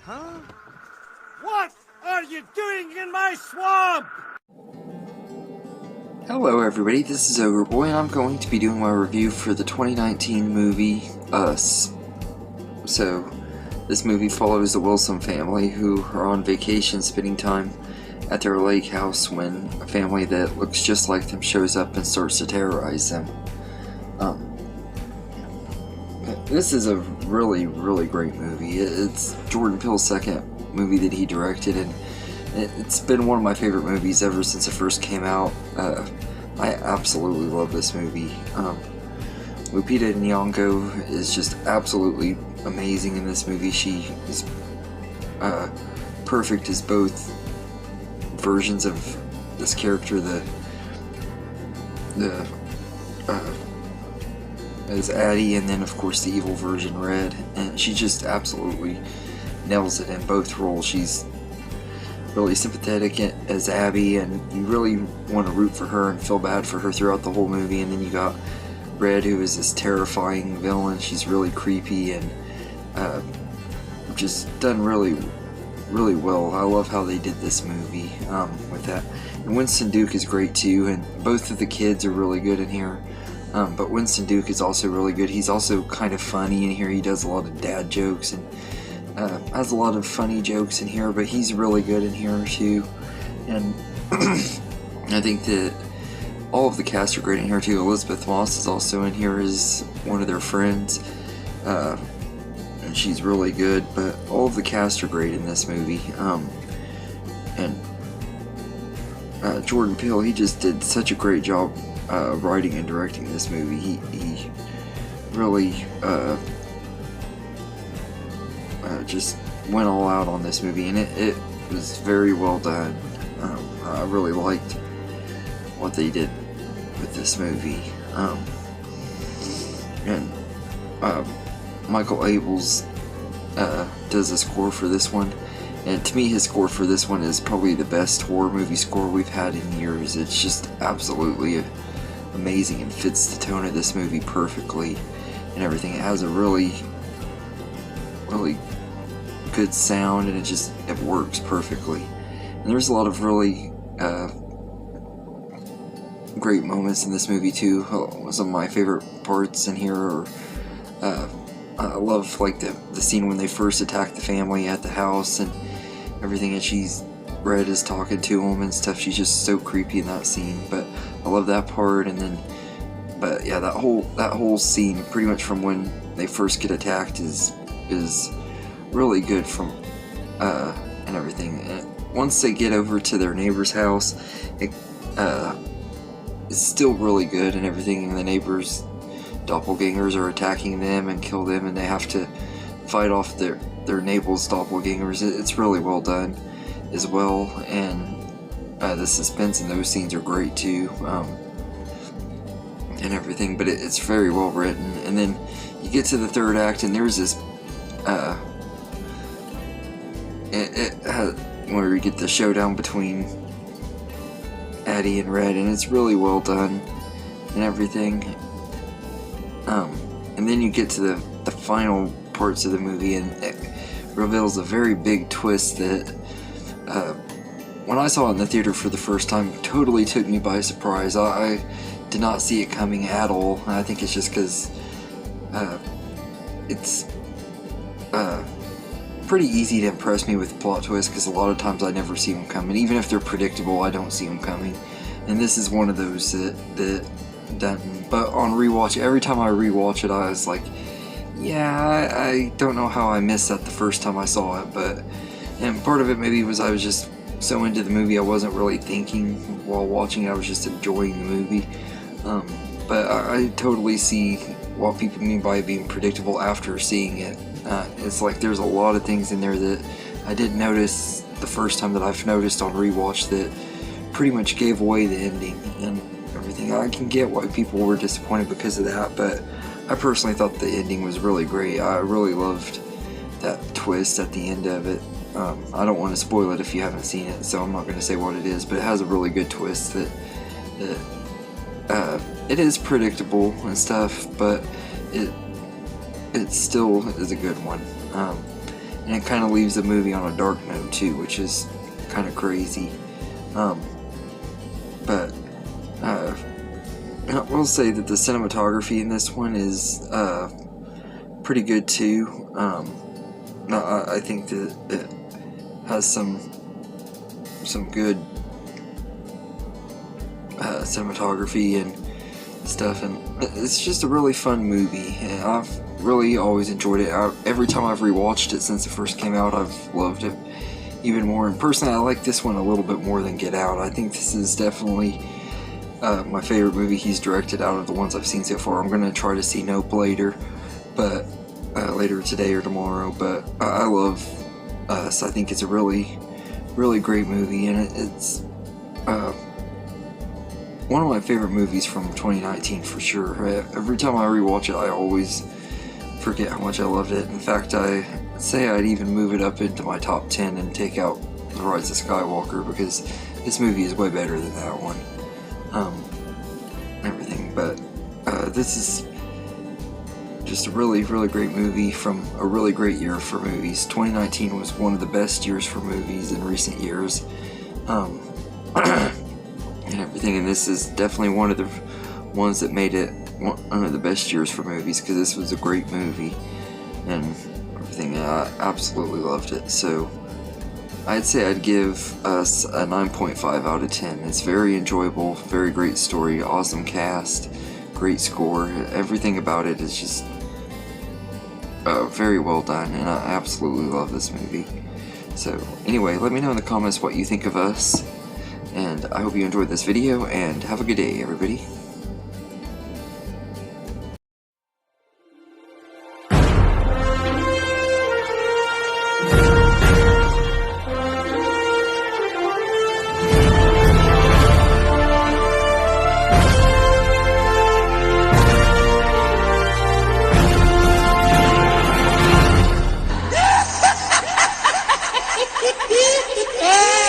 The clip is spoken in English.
Huh? What are you doing in my swamp? Hello everybody, this is Ogreboy and I'm going to be doing my review for the 2019 movie, Us. So, this movie follows the Wilson family who are on vacation spending time at their lake house when a family that looks just like them shows up and starts to terrorize them. This is a really, really great movie. It's Jordan Peele's second movie that he directed, and it's been one of my favorite movies ever since it first came out. I absolutely love this movie. Lupita Nyong'o is just absolutely amazing in this movie. She is perfect as both versions of this character. As Addie, and then of course the evil version Red, and she just absolutely nails it in both roles. She's really sympathetic as Abby, and you really want to root for her and feel bad for her throughout the whole movie. And then you got Red, who is this terrifying villain. She's really creepy and just done really, really well. I love how they did this movie with that. And Winston Duke is great too, and both of the kids are really good in here. But Winston Duke is also really good. He's also kind of funny in here. He does a lot of dad jokes and has a lot of funny jokes in here, but he's really good in here too. And I think that all of the cast are great in here too. Elizabeth Moss is also in here as one of their friends, and she's really good. But all of the cast are great in this movie. And Jordan Peele, he just did such a great job writing and directing this movie. He really just went all out on this movie, and it was very well done. I really liked what they did with this movie. And Michael Abels does the score for this one, and to me his score for this one is probably the best horror movie score we've had in years. It's just absolutely amazing and fits the tone of this movie perfectly and everything. It has a really, really good sound, and it works perfectly. And there's a lot of really great moments in this movie too. Some of my favorite parts in here are I love like the scene when they first attack the family at the house and everything, and Red is talking to him and stuff. She's just so creepy in that scene, but I love that part. And then, but yeah, that whole scene, pretty much from when they first get attacked, is really good from and everything. And once they get over to their neighbor's house, it's still really good and everything. And the neighbors' doppelgangers are attacking them and kill them, and they have to fight off their neighbor's doppelgangers. It's really well done as well, and the suspense in those scenes are great too, and everything. But it's very well written. And then you get to the third act, and there's this where you get the showdown between Addie and Red, and it's really well done and everything. And then you get to the final parts of the movie, and it reveals a very big twist that when I saw it in the theater for the first time, totally took me by surprise. I did not see it coming at all, and I think it's just because it's pretty easy to impress me with plot twists, because a lot of times I never see them coming. Even if they're predictable, I don't see them coming. And this is one of those that doesn't. But on rewatch, every time I rewatch it, I was like, yeah, I don't know how I missed that the first time I saw it. And part of it maybe was I was just so into the movie, I wasn't really thinking while watching it. I was just enjoying the movie. But I totally see what people mean by being predictable after seeing it. It's like there's a lot of things in there that I didn't notice the first time that I've noticed on rewatch that pretty much gave away the ending and everything. I can get why people were disappointed because of that, but I personally thought the ending was really great. I really loved that twist at the end of it. I don't want to spoil it if you haven't seen it, so I'm not going to say what it is, but it has a really good twist that it is predictable and stuff, but it still is a good one. And and it kind of leaves the movie on a dark note too, which is kind of crazy. But I will say that the cinematography in this one is pretty good too. I think that it has some good cinematography and stuff, and it's just a really fun movie, and I've really always enjoyed it. Every time I've rewatched it since it first came out, I've loved it even more, and personally I like this one a little bit more than Get Out. I think this is definitely my favorite movie he's directed out of the ones I've seen so far. I'm going to try to see Nope later, but later today or tomorrow, but I love Us. I think it's a really great movie, and it's one of my favorite movies from 2019 for sure. Every time I rewatch it, I always forget how much I loved it. In fact, I say I'd even move it up into my top 10 and take out The Rise of Skywalker, because this movie is way better than that one. Everything, but this is just a really great movie from a really great year for movies. 2019 was one of the best years for movies in recent years, and everything, and this is definitely one of the ones that made it one of the best years for movies, because this was a great movie and everything. I absolutely loved it. So I'd say I'd give Us a 9.5 out of 10. It's very enjoyable, very great story, awesome cast, great score. Everything about it is just very well done, and I absolutely love this movie. So anyway, let me know in the comments what you think of Us, and I hope you enjoyed this video, and have a good day, everybody. Yeah!